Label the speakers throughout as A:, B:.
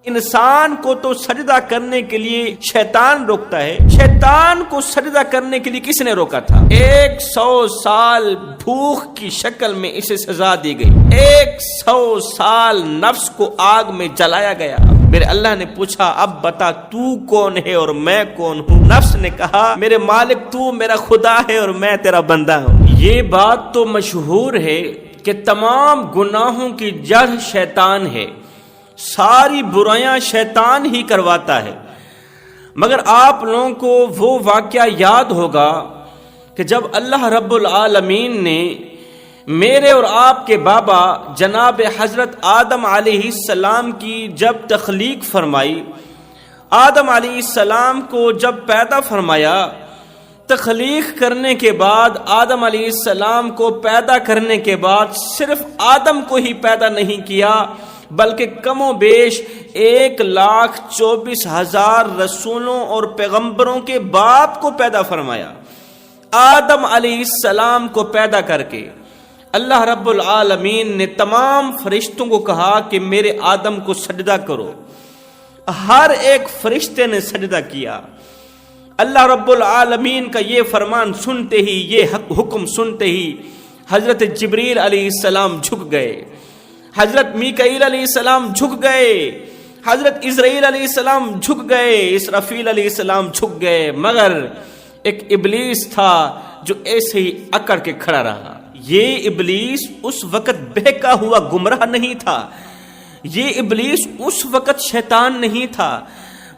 A: انسان کو تو سجدہ کرنے کے لیے شیطان روکتا ہے، شیطان کو سجدہ کرنے کے لیے کس نے روکا تھا؟ 100 سال بھوک کی شکل میں اسے سزا دی گئی، 100 سال نفس کو آگ میں جلایا گیا۔ میرے اللہ نے پوچھا اب بتا تو کون ہے اور میں کون ہوں؟ نفس نے کہا میرے مالک تو میرا خدا ہے اور میں تیرا بندہ ہوں۔ یہ بات تو مشہور ہے کہ تمام گناہوں کی جڑ شیطان ہے، ساری برائیاں شیطان ہی کرواتا ہے۔ مگر آپ لوگوں کو وہ واقعہ یاد ہوگا کہ جب اللہ رب العالمین نے میرے اور آپ کے بابا جناب حضرت آدم علیہ السلام کی جب تخلیق فرمائی، آدم علیہ السلام کو جب پیدا فرمایا، تخلیق کرنے کے بعد آدم علیہ السلام کو پیدا کرنے کے بعد صرف آدم کو ہی پیدا نہیں کیا بلکہ کم و بیش 1,24,000 رسولوں اور پیغمبروں کے باپ کو پیدا فرمایا۔ آدم علیہ السلام کو پیدا کر کے اللہ رب العالمین نے تمام فرشتوں کو کہا کہ میرے آدم کو سجدہ کرو۔ ہر ایک فرشتے نے سجدہ کیا۔ اللہ رب العالمین کا یہ فرمان سنتے ہی، یہ حکم سنتے ہی حضرت جبریل علیہ السلام جھک گئے، حضرت میکائیل علیہ السلام جھک گئے، حضرت اسرائیل علیہ السلام جھک گئے، اسرافیل علیہ السلام جھک گئے، مگر ایک ابلیس تھا جو ایسے ہی اکڑ کے کھڑا رہا۔ یہ ابلیس اس وقت بہکا ہوا گمراہ نہیں تھا، یہ ابلیس اس وقت شیطان نہیں تھا،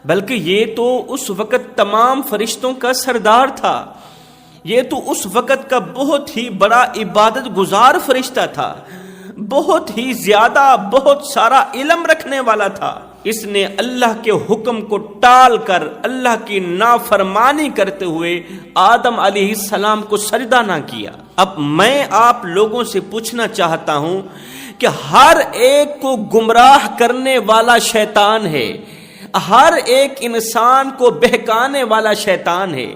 A: بلکہ یہ تو اس وقت تمام فرشتوں کا سردار تھا، یہ تو اس وقت کا بہت ہی بڑا عبادت گزار فرشتہ تھا، بہت ہی زیادہ بہت سارا علم رکھنے والا تھا۔ اس نے اللہ کے حکم کو ٹال کر اللہ کی نافرمانی کرتے ہوئے آدم علیہ السلام کو سجدہ نہ کیا۔ اب میں آپ لوگوں سے پوچھنا چاہتا ہوں کہ ہر ایک کو گمراہ کرنے والا شیطان ہے، ہر ایک انسان کو بہکانے والا شیطان ہے،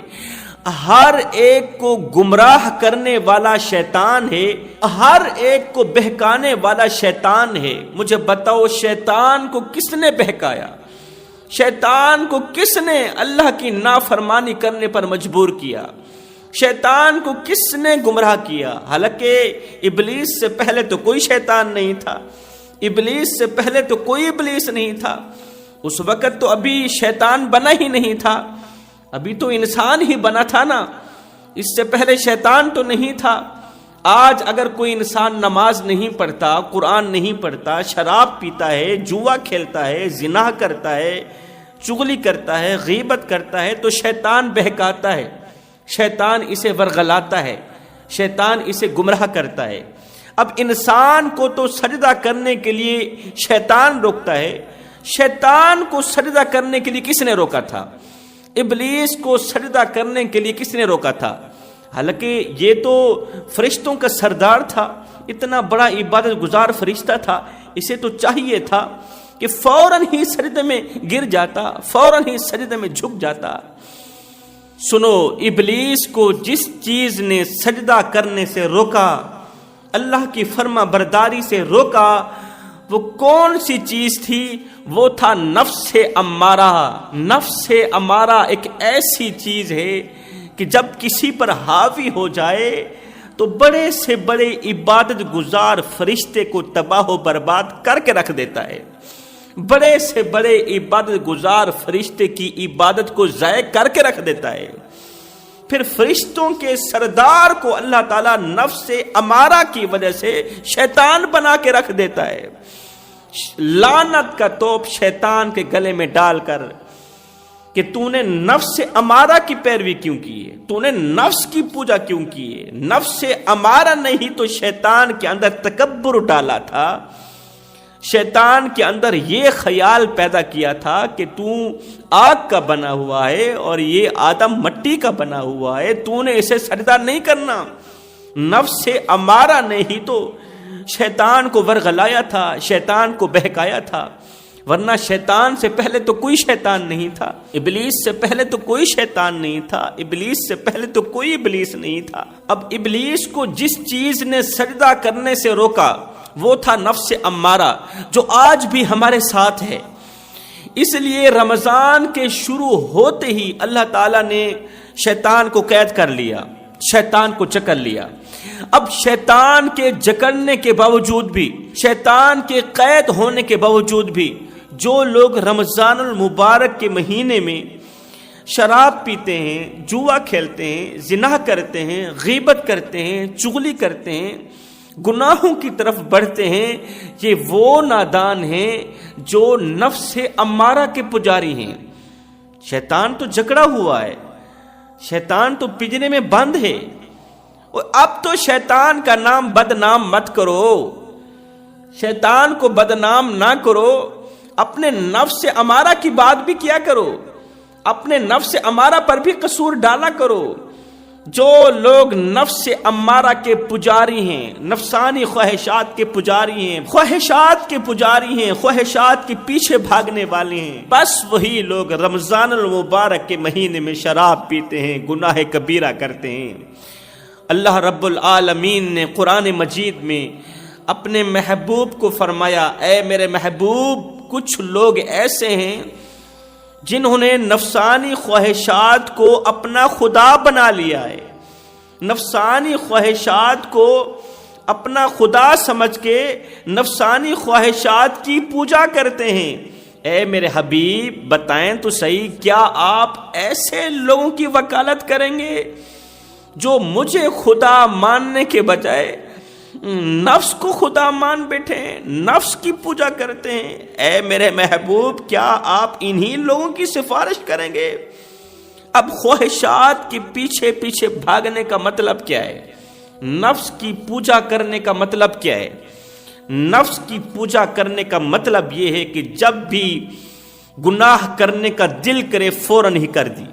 A: ہر ایک کو گمراہ کرنے والا شیطان ہے، ہر ایک کو بہکانے والا شیطان ہے۔ مجھے بتاؤ شیطان کو کس نے بہکایا؟ شیطان کو کس نے اللہ کی نافرمانی کرنے پر مجبور کیا؟ شیطان کو کس نے گمراہ کیا؟ حالانکہ ابلیس سے پہلے تو کوئی شیطان نہیں تھا، ابلیس سے پہلے تو کوئی ابلیس نہیں تھا، اس وقت تو ابھی شیطان بنا ہی نہیں تھا، ابھی تو انسان ہی بنا تھا نا، اس سے پہلے شیطان تو نہیں تھا۔ آج اگر کوئی انسان نماز نہیں پڑھتا، قرآن نہیں پڑھتا، شراب پیتا ہے، جوا کھیلتا ہے، زنا کرتا ہے، چغلی کرتا ہے، غیبت کرتا ہے تو شیطان بہکاتا ہے، شیطان اسے ورغلاتا ہے، شیطان اسے گمراہ کرتا ہے۔ اب انسان کو تو سجدہ کرنے کے لیے شیطان روکتا ہے، شیطان کو سجدہ کرنے کے لیے کس نے روکا تھا؟ ابلیس کو سجدہ کرنے کے لیے کس نے روکا تھا؟ حالانکہ یہ تو فرشتوں کا سردار تھا، اتنا بڑا عبادت گزار فرشتہ تھا، اسے تو چاہیے تھا کہ فوراً ہی سجدے میں گر جاتا، فوراً ہی سجدے میں جھک جاتا۔ سنو، ابلیس کو جس چیز نے سجدہ کرنے سے روکا، اللہ کی فرما برداری سے روکا، وہ کون سی چیز تھی؟ وہ تھا نفس امارہ۔ نفس امارہ ایک ایسی چیز ہے کہ جب کسی پر حاوی ہو جائے تو بڑے سے بڑے عبادت گزار فرشتے کو تباہ و برباد کر کے رکھ دیتا ہے، بڑے سے بڑے عبادت گزار فرشتے کی عبادت کو ضائع کر کے رکھ دیتا ہے۔ پھر فرشتوں کے سردار کو اللہ تعالیٰ نفس امارہ کی وجہ سے شیطان بنا کے رکھ دیتا ہے۔ لعنت کا توپ شیطان کے گلے میں ڈال کر کہ تو نے نفس امارہ کی پیروی کیوں کی ہے، تو نے نفس کی پوجا کیوں کی ہے؟ نفس امارہ نہیں تو شیطان کے اندر تکبر ڈالا تھا، شیطان کے اندر یہ خیال پیدا کیا تھا کہ تو آگ کا بنا ہوا ہے اور یہ آدم مٹی کا بنا ہوا ہے، تو نے اسے سجدہ نہیں کرنا۔ نفس امارہ نے ہی تو شیطان کو ورغلایا تھا، شیطان کو بہکایا تھا، ورنہ شیطان سے پہلے تو کوئی شیطان نہیں تھا، ابلیس سے پہلے تو کوئی شیطان نہیں تھا، ابلیس سے پہلے تو کوئی ابلیس نہیں تھا۔ اب ابلیس کو جس چیز نے سجدہ کرنے سے روکا وہ تھا نفس امارہ، جو آج بھی ہمارے ساتھ ہے۔ اس لیے رمضان کے شروع ہوتے ہی اللہ تعالیٰ نے شیطان کو قید کر لیا، شیطان کو جکڑ لیا۔ اب شیطان کے جکڑنے کے باوجود بھی، شیطان کے قید ہونے کے باوجود بھی جو لوگ رمضان المبارک کے مہینے میں شراب پیتے ہیں، جوا کھیلتے ہیں، زنا کرتے ہیں، غیبت کرتے ہیں، چغلی کرتے ہیں، گناہوں کی طرف بڑھتے ہیں، یہ وہ نادان ہیں جو نفس امارہ کے پجاری ہیں۔ شیطان تو جکڑا ہوا ہے، شیطان تو پنجرے میں بند ہے۔ اب تو شیطان کا نام بدنام مت کرو، شیطان کو بدنام نہ کرو، اپنے نفس امارہ کی بات بھی کیا کرو، اپنے نفس امارہ پر بھی قصور ڈالا کرو۔ جو لوگ نفس امارہ کے پجاری ہیں، نفسانی خواہشات کے پجاری ہیں، خواہشات کے پجاری ہیں، خواہشات کے پیچھے بھاگنے والے ہیں، بس وہی لوگ رمضان المبارک کے مہینے میں شراب پیتے ہیں، گناہ کبیرہ کرتے ہیں۔ اللہ رب العالمین نے قرآن مجید میں اپنے محبوب کو فرمایا، اے میرے محبوب، کچھ لوگ ایسے ہیں جنہوں نے نفسانی خواہشات کو اپنا خدا بنا لیا ہے، نفسانی خواہشات کو اپنا خدا سمجھ کے نفسانی خواہشات کی پوجا کرتے ہیں۔ اے میرے حبیب بتائیں تو صحیح، کیا آپ ایسے لوگوں کی وکالت کریں گے جو مجھے خدا ماننے کے بجائے نفس کو خدا مان بیٹھے ہیں، نفس کی پوجا کرتے ہیں؟ اے میرے محبوب، کیا آپ انہی لوگوں کی سفارش کریں گے؟ اب خواہشات کے پیچھے پیچھے بھاگنے کا مطلب کیا ہے؟ نفس کی پوجا کرنے کا مطلب کیا ہے؟ نفس کی پوجا کرنے کا مطلب یہ ہے کہ جب بھی گناہ کرنے کا دل کرے فوراً ہی کر دی،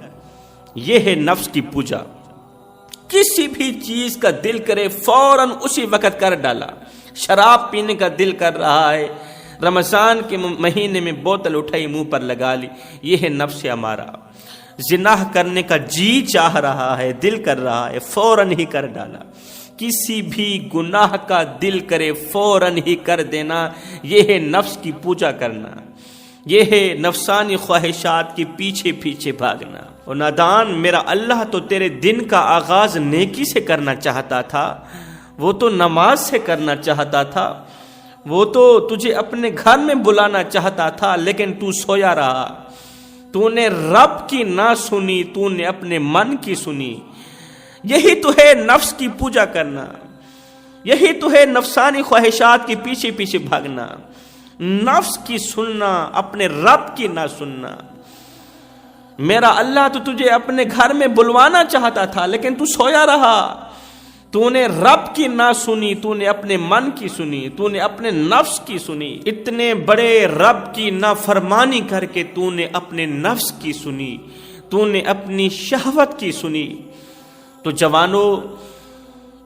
A: یہ ہے نفس کی پوجا۔ کسی بھی چیز کا دل کرے فوراً اسی وقت کر ڈالا۔ شراب پینے کا دل کر رہا ہے، رمضان کے مہینے میں بوتل اٹھائی منہ پر لگا لی، یہ ہے نفس ہمارا۔ زنا کرنے کا جی چاہ رہا ہے، دل کر رہا ہے، فوراً ہی کر ڈالا۔ کسی بھی گناہ کا دل کرے فوراً ہی کر دینا، یہ ہے نفس کی پوجا کرنا، یہ ہے نفسانی خواہشات کے پیچھے پیچھے بھاگنا۔ اور نادان، میرا اللہ تو تیرے دن کا آغاز نیکی سے کرنا چاہتا تھا، وہ تو نماز سے کرنا چاہتا تھا، وہ تو تجھے اپنے گھر میں بلانا چاہتا تھا، لیکن تو سویا رہا۔ تو نے رب کی نہ سنی، تو نے اپنے من کی سنی۔ یہی تو ہے نفس کی پوجا کرنا، یہی تو ہے نفسانی خواہشات کے پیچھے پیچھے بھاگنا، نفس کی سننا، اپنے رب کی نہ سننا۔ میرا اللہ تو تجھے اپنے گھر میں بلوانا چاہتا تھا، لیکن تو سویا رہا۔ تو نے رب کی نہ سنی، تو نے اپنے من کی سنی، تو نے اپنے نفس کی سنی۔ اتنے بڑے رب کی نافرمانی کر کے تو نے اپنے نفس کی سنی، تو نے اپنی شہوت کی سنی۔ تو جوانو،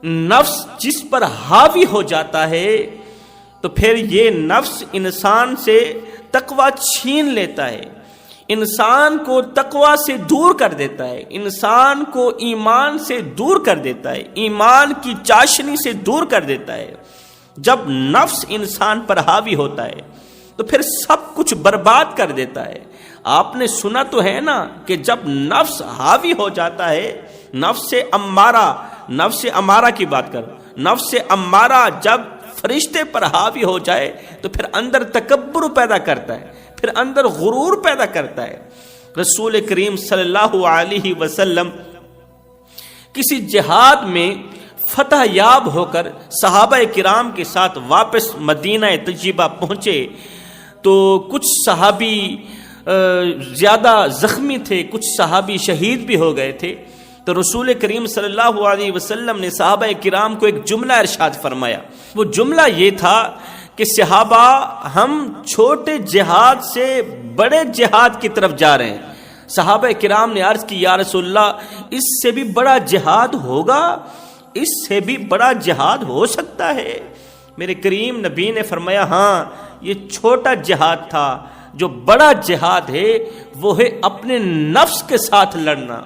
A: نفس جس پر حاوی ہو جاتا ہے تو پھر یہ نفس انسان سے تقوی چھین لیتا ہے، انسان کو تقوی سے دور کر دیتا ہے، انسان کو ایمان سے دور کر دیتا ہے، ایمان کی چاشنی سے دور کر دیتا ہے۔ جب نفس انسان پر حاوی ہوتا ہے تو پھر سب کچھ برباد کر دیتا ہے۔ آپ نے سنا تو ہے نا کہ جب نفس حاوی ہو جاتا ہے، نفس امارہ کی بات کر، نفس امارہ جب فرشتے پر حاوی ہو جائے تو پھر اندر تکبر پیدا کرتا ہے، پھر اندر غرور پیدا کرتا ہے۔ رسول کریم صلی اللہ علیہ وسلم کسی جہاد میں فتح یاب ہو کر صحابہ کرام کے ساتھ واپس مدینہ طیبہ پہنچے تو کچھ صحابی زیادہ زخمی تھے، کچھ صحابی شہید بھی ہو گئے تھے۔ تو رسول کریم صلی اللہ علیہ وسلم نے صحابہ کرام کو ایک جملہ ارشاد فرمایا۔ وہ جملہ یہ تھا کہ صحابہ، ہم چھوٹے جہاد سے بڑے جہاد کی طرف جا رہے ہیں۔ صحابہ کرام نے عرض کی، یا رسول اللہ، اس سے بھی بڑا جہاد ہوگا؟ اس سے بھی بڑا جہاد ہو سکتا ہے؟ میرے کریم نبی نے فرمایا، ہاں، یہ چھوٹا جہاد تھا، جو بڑا جہاد ہے وہ ہے اپنے نفس کے ساتھ لڑنا،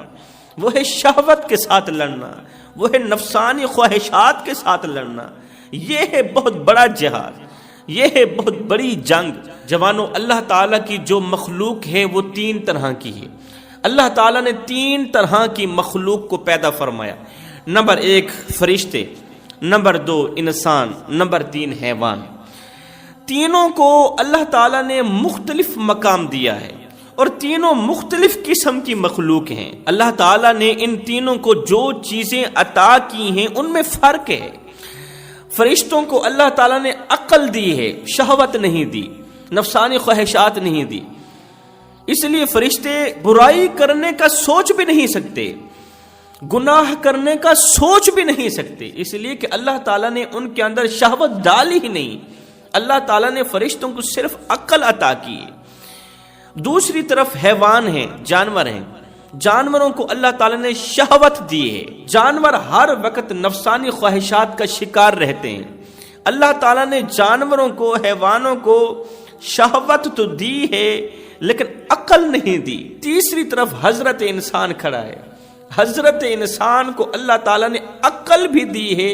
A: وہ ہے شہوت کے ساتھ لڑنا، وہ ہے نفسانی خواہشات کے ساتھ لڑنا۔ یہ ہے بہت بڑا جہاد، یہ ہے بہت بڑی جنگ۔ جوانوں، اللہ تعالیٰ کی جو مخلوق ہے وہ 3 طرح کی ہے۔ اللہ تعالیٰ نے 3 طرح کی مخلوق کو پیدا فرمایا۔ نمبر 1 فرشتے، نمبر 2 انسان، نمبر 3 حیوان۔ تینوں کو اللہ تعالیٰ نے مختلف مقام دیا ہے اور تینوں مختلف قسم کی مخلوق ہیں۔ اللہ تعالیٰ نے ان تینوں کو جو چیزیں عطا کی ہیں ان میں فرق ہے۔ فرشتوں کو اللہ تعالیٰ نے عقل دی ہے، شہوت نہیں دی، نفسانی خواہشات نہیں دی، اس لیے فرشتے برائی کرنے کا سوچ بھی نہیں سکتے، گناہ کرنے کا سوچ بھی نہیں سکتے، اس لیے کہ اللہ تعالیٰ نے ان کے اندر شہوت ڈالی ہی نہیں۔ اللہ تعالیٰ نے فرشتوں کو صرف عقل عطا کی ہے۔ دوسری طرف حیوان ہیں، جانور ہیں، جانوروں کو اللہ تعالیٰ نے شہوت دی ہے۔ جانور ہر وقت نفسانی خواہشات کا شکار رہتے ہیں۔ اللہ تعالیٰ نے جانوروں کو، حیوانوں کو شہوت تو دی ہے لیکن عقل نہیں دی۔ تیسری طرف حضرت انسان کھڑا ہے۔ حضرت انسان کو اللہ تعالیٰ نے عقل بھی دی ہے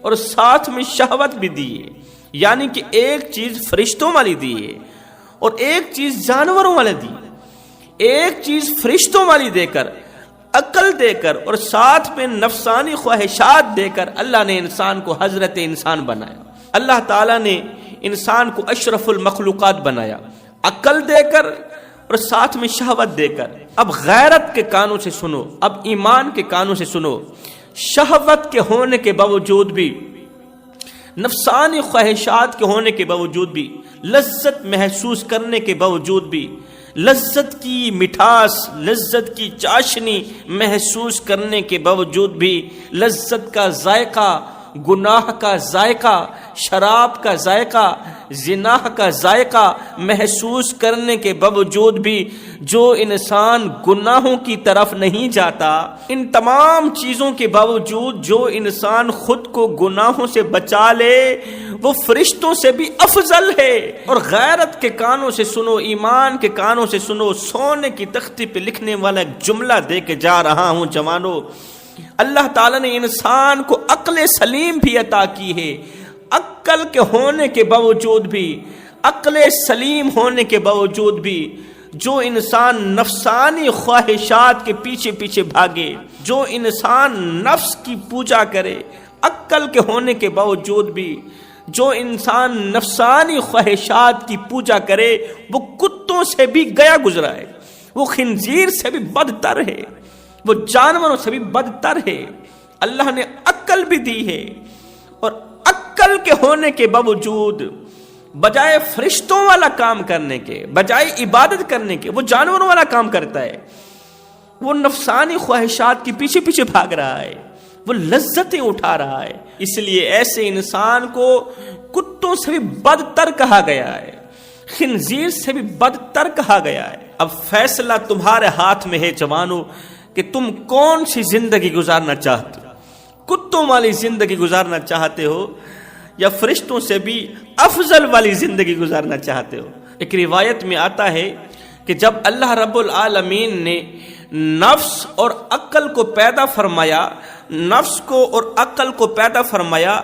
A: اور ساتھ میں شہوت بھی دی ہے، یعنی کہ ایک چیز فرشتوں والی دی ہے اور ایک چیز جانوروں والی دی۔ ایک چیز فرشتوں والی دے کر، عقل دے کر اور ساتھ میں نفسانی خواہشات دے کر اللہ نے انسان کو حضرت انسان بنایا۔ اللہ تعالیٰ نے انسان کو اشرف المخلوقات بنایا، عقل دے کر اور ساتھ میں شہوت دے کر۔ اب غیرت کے کانوں سے سنو، اب ایمان کے کانوں سے سنو۔ شہوت کے ہونے کے باوجود بھی، نفسانی خواہشات کے ہونے کے باوجود بھی، لذت محسوس کرنے کے باوجود بھی، لذت کی مٹھاس، لذت کی چاشنی محسوس کرنے کے باوجود بھی، لذت کا ذائقہ، گناہ کا ذائقہ، شراب کا ذائقہ، زنا کا ذائقہ محسوس کرنے کے باوجود بھی جو انسان گناہوں کی طرف نہیں جاتا، ان تمام چیزوں کے باوجود جو انسان خود کو گناہوں سے بچا لے وہ فرشتوں سے بھی افضل ہے۔ اور غیرت کے کانوں سے سنو، ایمان کے کانوں سے سنو، سونے کی تختی پہ لکھنے والا ایک جملہ دے کے جا رہا ہوں جوانوں۔ اللہ تعالیٰ نے انسان کو عقل سلیم بھی عطا کی ہے۔ عقل کے ہونے کے باوجود بھی، عقل سلیم ہونے کے باوجود بھی جو انسان نفسانی خواہشات کے پیچھے پیچھے بھاگے، جو انسان نفس کی پوجا کرے، عقل کے ہونے کے باوجود بھی جو انسان نفسانی خواہشات کی پوجا کرے وہ کتوں سے بھی گیا گزرا ہے، وہ خنزیر سے بھی بدتر ہے، وہ جانوروں سے بھی بدتر ہے۔ اللہ نے عقل بھی دی ہے اور عقل کے ہونے کے باوجود بجائے فرشتوں والا کام کرنے کے، بجائے عبادت کرنے کے، وہ جانوروں والا کام کرتا ہے، وہ نفسانی خواہشات کے پیچھے پیچھے بھاگ رہا ہے، وہ لذتیں اٹھا رہا ہے۔ اس لیے ایسے انسان کو کتوں سے بھی بدتر کہا گیا ہے، خنزیر سے بھی بدتر کہا گیا ہے۔ اب فیصلہ تمہارے ہاتھ میں ہے جوانوں کہ تم کون سی زندگی گزارنا چاہتے ہو، کتوں والی زندگی گزارنا چاہتے ہو یا فرشتوں سے بھی افضل والی زندگی گزارنا چاہتے ہو۔ ایک روایت میں آتا ہے کہ جب اللہ رب العالمین نے نفس اور عقل کو پیدا فرمایا، نفس کو اور عقل کو پیدا فرمایا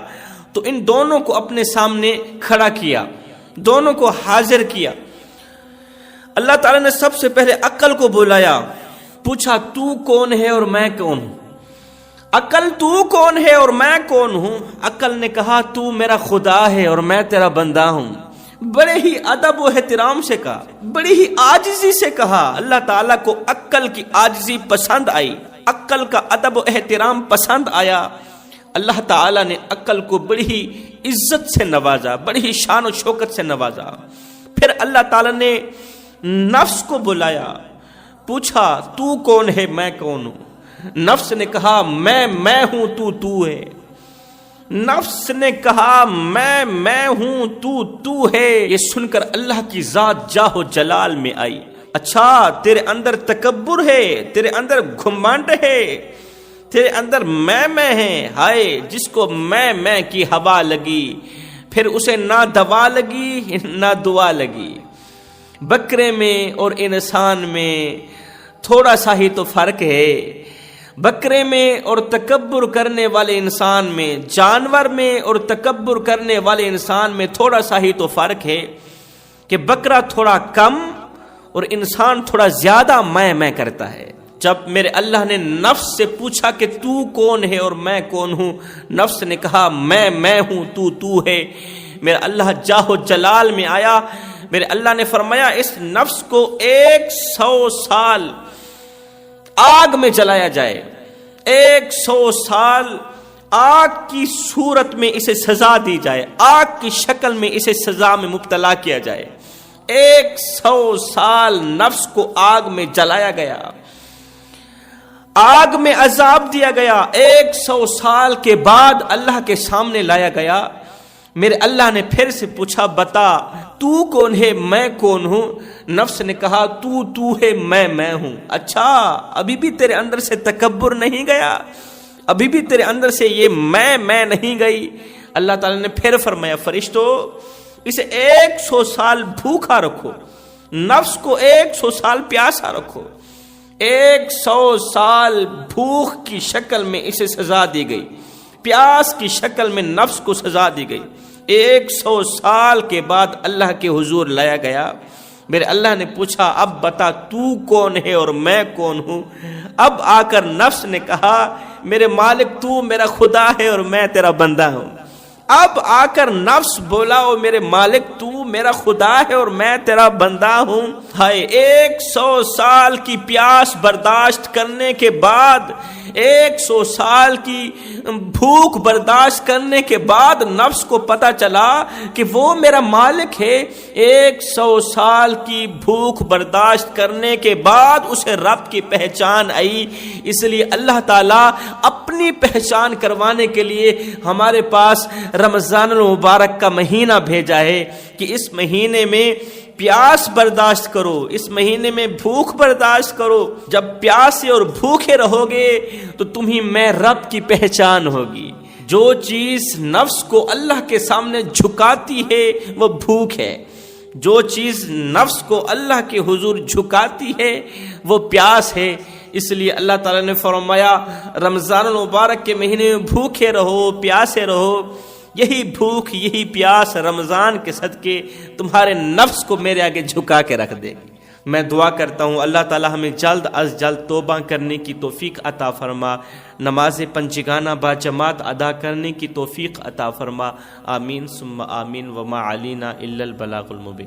A: تو ان دونوں کو اپنے سامنے کھڑا کیا، دونوں کو حاضر کیا۔ اللہ تعالیٰ نے سب سے پہلے عقل کو بلایا، پوچھا تو کون ہے اور میں کون ہوں؟ عقل تو کون ہے اور میں کون ہوں؟ عقل نے کہا تو میرا خدا ہے اور میں تیرا بندہ ہوں۔ بڑے ہی ادب و احترام سے کہا، بڑی ہی عاجزی سے کہا۔ اللہ تعالیٰ کو عقل کی عاجزی پسند آئی، عقل کا ادب و احترام پسند آیا۔ اللہ تعالیٰ نے عقل کو بڑی ہی عزت سے نوازا، بڑی ہی شان و شوکت سے نوازا۔ پھر اللہ تعالیٰ نے نفس کو بلایا، پوچھا تو کون ہے میں کون ہوں؟ نفس نے کہا میں ہوں تو ہے۔ نفس نے کہا میں ہوں تو ہے۔ یہ سن کر اللہ کی ذات جاہ و جلال میں آئی، اچھا تیرے اندر تکبر ہے، تیرے اندر گھمنڈ ہے، تیرے اندر میں ہے۔ ہائے جس کو میں کی ہوا لگی پھر اسے نہ دوا لگی نہ دعا لگی۔ بکرے میں اور انسان میں تھوڑا سا ہی تو فرق ہے، بکرے میں اور تکبر کرنے والے انسان میں، جانور میں اور تکبر کرنے والے انسان میں تھوڑا سا ہی تو فرق ہے۔ کہ بکرا تھوڑا کم اور انسان تھوڑا زیادہ میں کرتا ہے۔ جب میرے اللہ نے نفس سے پوچھا کہ تو کون ہے اور میں کون ہوں، نفس نے کہا میں ہوں، تو ہے۔ میرا اللہ جاہ و جلال میں آیا، میرے اللہ نے فرمایا اس نفس کو 100 سال آگ میں جلایا جائے، 100 سال آگ کی صورت میں اسے سزا دی جائے، آگ کی شکل میں اسے سزا میں مبتلا کیا جائے۔ 100 سال نفس کو آگ میں جلایا گیا، آگ میں عذاب دیا گیا، 100 سال کے بعد اللہ کے سامنے لایا گیا۔ میرے اللہ نے پھر سے پوچھا بتا تو کون ہے، میں کون ہوں؟ نفس نے کہا تو ہے، میں ہوں۔ اچھا ابھی بھی تیرے اندر سے تکبر نہیں گیا، ابھی بھی تیرے اندر سے یہ میں نہیں گئی؟ اللہ تعالیٰ نے پھر فرمایا فرشتو اسے 100 سال بھوکا رکھو، نفس کو 100 سال پیاسا رکھو۔ 100 سال بھوک کی شکل میں اسے سزا دی گئی، پیاس کی شکل میں نفس کو سزا دی گئی۔ 100 سال کے بعد اللہ کے حضور لایا گیا۔ میرے اللہ نے پوچھا اب بتا تو کون ہے اور میں کون ہوں؟ اب آ کر نفس نے کہا میرے مالک تو میرا خدا ہے اور میں تیرا بندہ ہوں۔ اب آ کر نفس بولا او میرے مالک تو میرا خدا ہے اور میں تیرا بندہ ہوں۔ ہائے 100 سال کی پیاس برداشت کرنے کے بعد، 100 سال کی بھوک برداشت کرنے کے بعد نفس کو پتا چلا کہ وہ میرا مالک ہے۔ 100 سال کی بھوک برداشت کرنے کے بعد اسے رب کی پہچان آئی۔ اس لیے اللہ تعالیٰ اپنی پہچان کروانے کے لیے ہمارے پاس رمضان المبارک کا مہینہ بھیجا ہے کہ اس مہینے میں پیاس برداشت کرو، اس مہینے میں بھوک برداشت کرو۔ جب پیاسے اور بھوکے رہو گے تو تمہیں میں رب کی پہچان ہوگی۔ جو چیز نفس کو اللہ کے سامنے جھکاتی ہے وہ بھوک ہے، جو چیز نفس کو اللہ کے حضور جھکاتی ہے وہ پیاس ہے۔ اس لیے اللہ تعالیٰ نے فرمایا رمضان المبارک کے مہینے میں بھوکے رہو، پیاسے رہو۔ یہی بھوک یہی پیاس رمضان کے صدقے تمہارے نفس کو میرے آگے جھکا کے رکھ دے گی۔ میں دعا کرتا ہوں اللہ تعالی ہمیں جلد از جلد توبہ کرنے کی توفیق عطا فرما، نماز پنجگانہ با جماعت ادا کرنے کی توفیق عطا فرما۔ آمین ثم آمین وما علینا الا البلاغ المبین۔